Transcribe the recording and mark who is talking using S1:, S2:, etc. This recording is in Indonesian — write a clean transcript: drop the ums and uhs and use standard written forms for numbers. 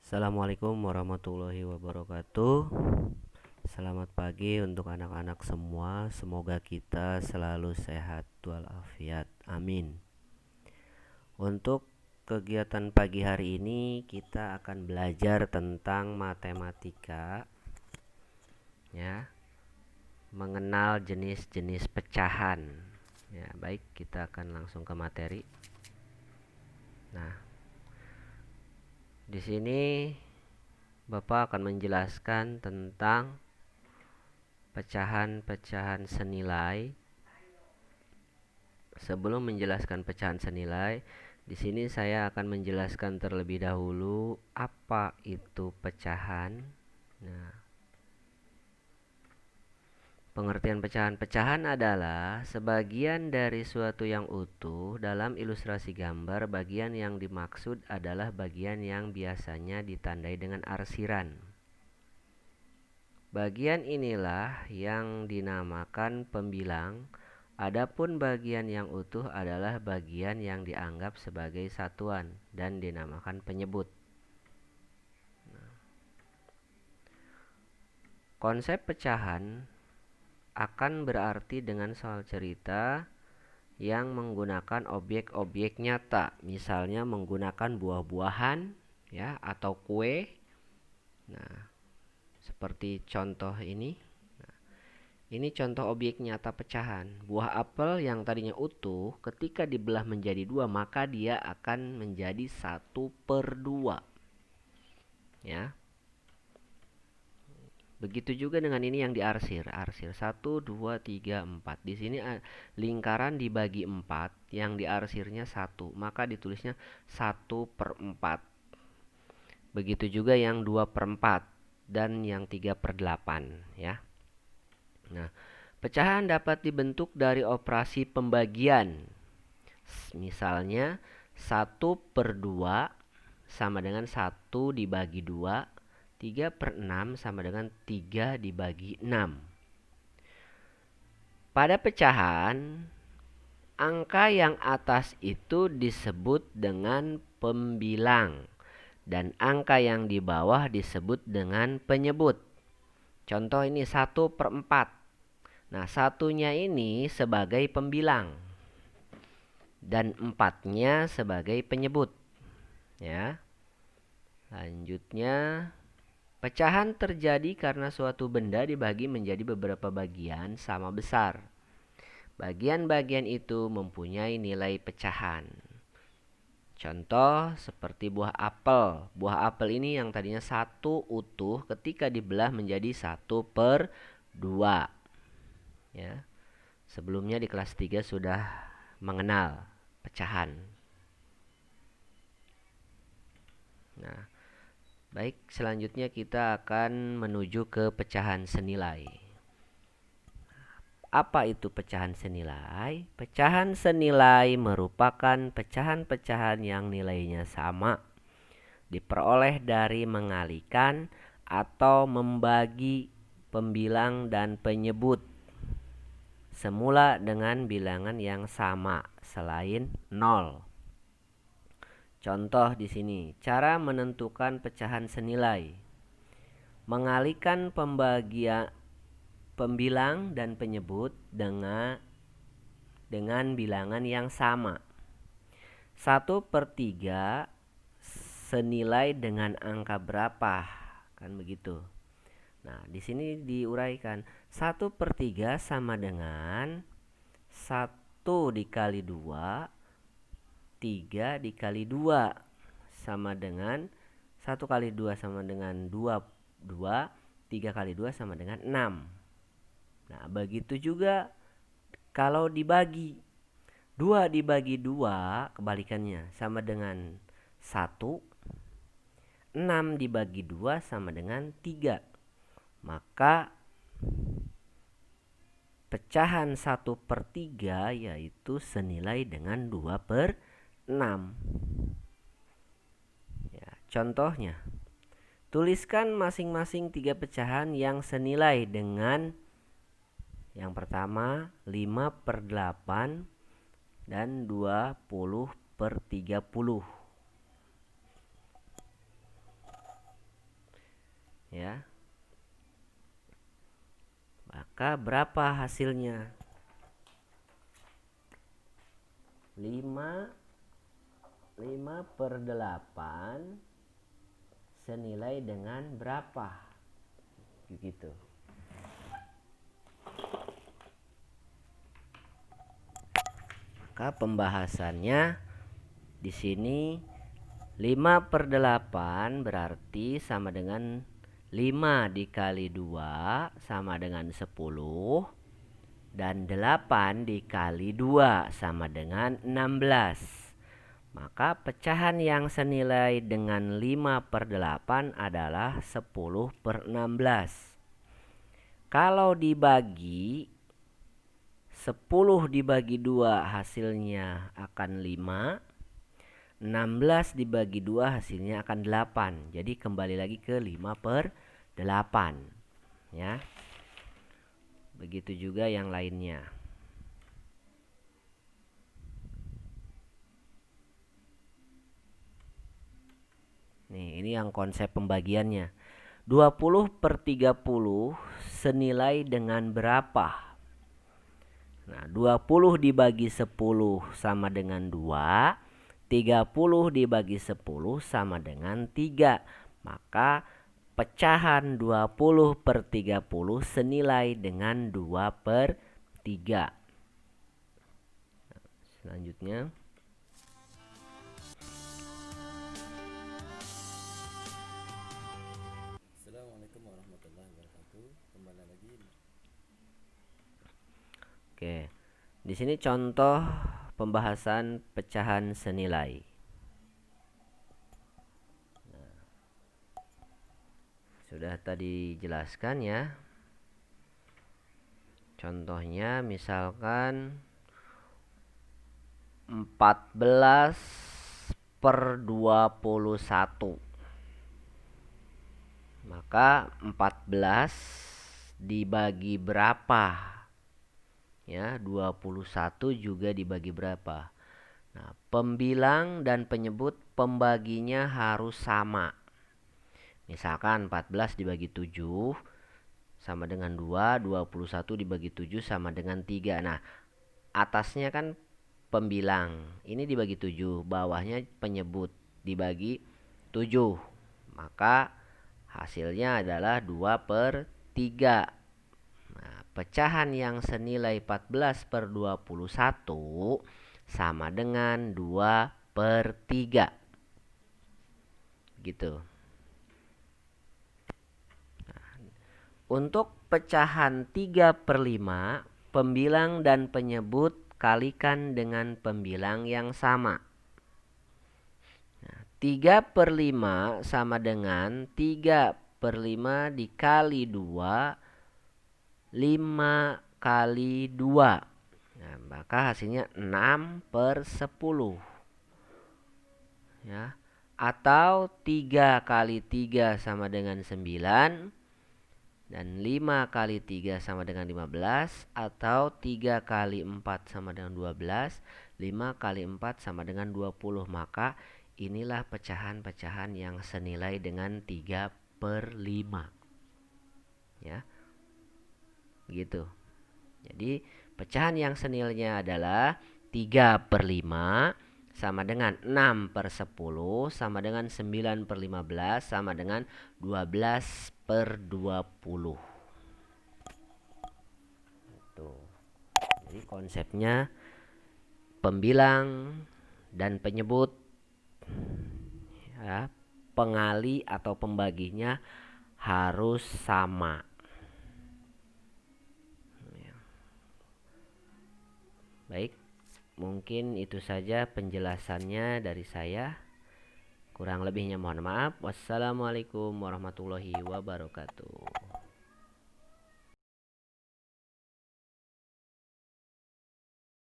S1: Assalamualaikum warahmatullahi wabarakatuh. Selamat pagi untuk anak-anak semua. Semoga kita selalu sehat walafiat. Amin. Untuk kegiatan pagi hari ini kita akan belajar tentang matematika, ya, mengenal jenis-jenis pecahan. Ya, baik, kita akan langsung ke materi. Nah, di sini Bapak akan menjelaskan tentang pecahan-pecahan senilai. Sebelum menjelaskan pecahan senilai, di sini saya akan menjelaskan terlebih dahulu apa itu pecahan. Nah, pengertian pecahan-pecahan adalah sebagian dari suatu yang utuh. Dalam ilustrasi gambar, bagian yang dimaksud adalah bagian yang biasanya ditandai dengan arsiran. Bagian inilah yang dinamakan pembilang. Adapun bagian yang utuh adalah bagian yang dianggap sebagai satuan dan dinamakan penyebut. Konsep pecahan akan berarti dengan soal cerita yang menggunakan objek-objek nyata, misalnya menggunakan buah-buahan, ya, atau kue. Nah, seperti contoh ini. Ini contoh objek nyata pecahan. Buah apel yang tadinya utuh, ketika dibelah menjadi dua, maka dia akan menjadi 1/2. Ya. Begitu juga dengan ini yang diarsir. Arsir 1, 2, 3, 4. Di sini lingkaran dibagi 4, yang diarsirnya 1. Maka ditulisnya 1/4. Begitu juga yang 2/4 dan yang 3/8. Ya. Nah, pecahan dapat dibentuk dari operasi pembagian. Misalnya 1/2 sama dengan 1 dibagi 2. 3/6 sama dengan 3 dibagi 6. Pada pecahan, angka yang atas itu disebut dengan pembilang dan angka yang di bawah disebut dengan penyebut. Contoh ini 1/4. Nah, satunya ini sebagai pembilang dan 4-nya sebagai penyebut. Ya. Lanjutnya, pecahan terjadi karena suatu benda dibagi menjadi beberapa bagian sama besar. Bagian-bagian itu mempunyai nilai pecahan. Contoh seperti buah apel. Buah apel ini yang tadinya 1 utuh, ketika dibelah menjadi 1/2. Ya. Sebelumnya di kelas 3 sudah mengenal pecahan. Nah, baik, selanjutnya kita akan menuju ke pecahan senilai. Apa itu pecahan senilai? Pecahan senilai merupakan pecahan-pecahan yang nilainya sama, diperoleh dari mengalikan atau membagi pembilang dan penyebut semula dengan bilangan yang sama selain 0. Contoh di sini, cara menentukan pecahan senilai. Mengalihkan pembilang dan penyebut dengan bilangan yang sama. 1/3 senilai dengan angka berapa? Kan begitu. Nah, di sini diuraikan. 1/3 sama dengan 1 dikali 2, 3 dikali 2 sama dengan 1 kali 2 sama dengan 2, 3 kali 2 sama dengan 6. Nah, begitu juga kalau dibagi. 2 dibagi 2 kebalikannya sama dengan 1. 6 dibagi 2 sama dengan 3. Maka pecahan 1/3 yaitu senilai dengan 2/6. Ya, contohnya, tuliskan masing-masing 3 pecahan yang senilai dengan yang pertama 5/8 dan 20/30. Maka berapa hasilnya? 5 per 8 senilai dengan berapa? Begitu. Maka pembahasannya di sini 5 per 8 berarti sama dengan 5 dikali 2 sama dengan 10. Dan 8 dikali 2 sama dengan 16. Maka pecahan yang senilai dengan 5 per 8 adalah 10 per 16. Kalau dibagi 10 dibagi 2 hasilnya akan 5. 16 dibagi 2 hasilnya akan 8. Jadi kembali lagi ke 5 per 8. Ya. Begitu juga yang lainnya. Nih, ini yang konsep pembagiannya. 20 per 30 senilai dengan berapa? Nah, 20 dibagi 10 sama dengan 2. 30 dibagi 10 sama dengan 3. Maka pecahan 20 per 30 senilai dengan 2 per 3. Selanjutnya.
S2: Assalamualaikum warahmatullahi wabarakatuh. Kembali lagi.
S1: Oke. Di sini contoh pembahasan pecahan senilai. Sudah tadi jelaskan ya. Contohnya misalkan 14 per 21. Maka 14 dibagi berapa? Ya, 21 juga dibagi berapa? Nah, pembilang dan penyebut pembaginya harus sama. Misalkan 14 dibagi 7 sama dengan 2, 21 dibagi 7 sama dengan 3. Nah, atasnya kan pembilang, ini dibagi 7, bawahnya penyebut dibagi 7. Maka hasilnya adalah 2 per 3. Nah, pecahan yang senilai 14 per 21 sama dengan 2 per 3. Gitu. Untuk pecahan 3 per 5, pembilang dan penyebut kalikan dengan pembilang yang sama. 3 per 5 sama dengan 3 per 5 dikali 2, 5 kali 2. Nah, maka hasilnya 6 per 10. Ya. Atau 3 kali 3 sama dengan 9. Dan 5 kali 3 sama dengan 15. Atau 3 kali 4 sama dengan 12. 5 kali 4 sama dengan 20. Maka inilah pecahan-pecahan yang senilai dengan 3 per 5. Ya. Gitu. Jadi pecahan yang senilainya adalah 3 per 5 sama dengan 6 per 10 sama dengan 9 per 15 sama dengan 12 per 20. Tuh. Jadi konsepnya pembilang dan penyebut, ya, pengali atau pembaginya harus sama. Baik, mungkin itu saja penjelasannya dari saya. Kurang lebihnya mohon maaf. Wassalamualaikum warahmatullahi wabarakatuh.